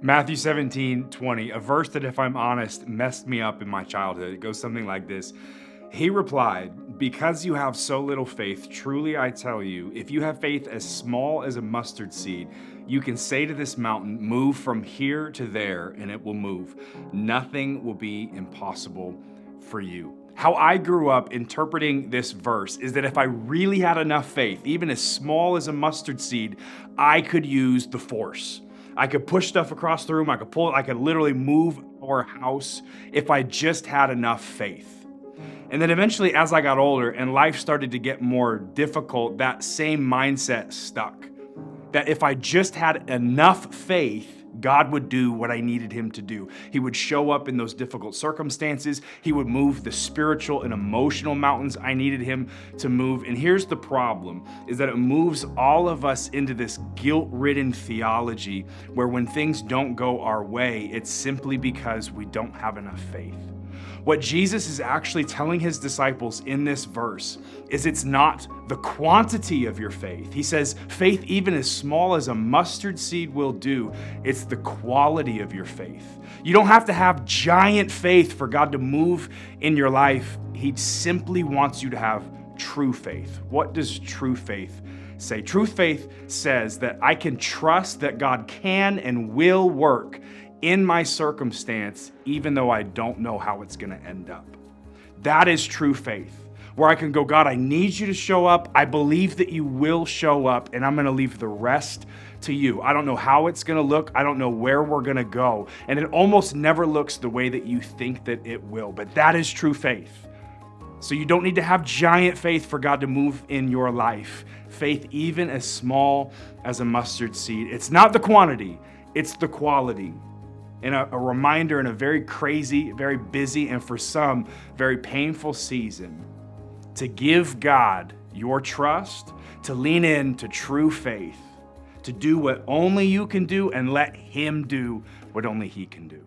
Matthew 17:20, a verse that, if I'm honest, messed me up in my childhood. It goes something like this. He replied, "Because you have so little faith, truly I tell you, if you have faith as small as a mustard seed, you can say to this mountain, 'Move from here to there,' and it will move. Nothing will be impossible for you." How I grew up interpreting this verse is that if I really had enough faith, even as small as a mustard seed, I could use the force. I could push stuff across the room. I could pull it. I could literally move our house if I just had enough faith. And then eventually, as I got older and life started to get more difficult, that same mindset stuck. That if I just had enough faith, God would do what I needed him to do. He would show up in those difficult circumstances. He would move the spiritual and emotional mountains I needed him to move. And here's the problem, is that it moves all of us into this guilt-ridden theology where when things don't go our way, it's simply because we don't have enough faith. What Jesus is actually telling his disciples in this verse is it's not the quantity of your faith. He says faith even as small as a mustard seed will do. It's the quality of your faith. You don't have to have giant faith for God to move in your life. He simply wants you to have true faith. What does true faith say? True faith says that I can trust that God can and will work in my circumstance, even though I don't know how it's going to end up. That is true faith, where I can go, God, I need you to show up. I believe that you will show up, and I'm going to leave the rest to you. I don't know how it's going to look. I don't know where we're going to go. And it almost never looks the way that you think that it will, but that is true faith. So you don't need to have giant faith for God to move in your life. Faith even as small as a mustard seed. It's not the quantity, it's the quality. And a reminder in a very crazy, very busy, and for some, very painful season, to give God your trust, to lean into true faith, to do what only you can do and let him do what only he can do.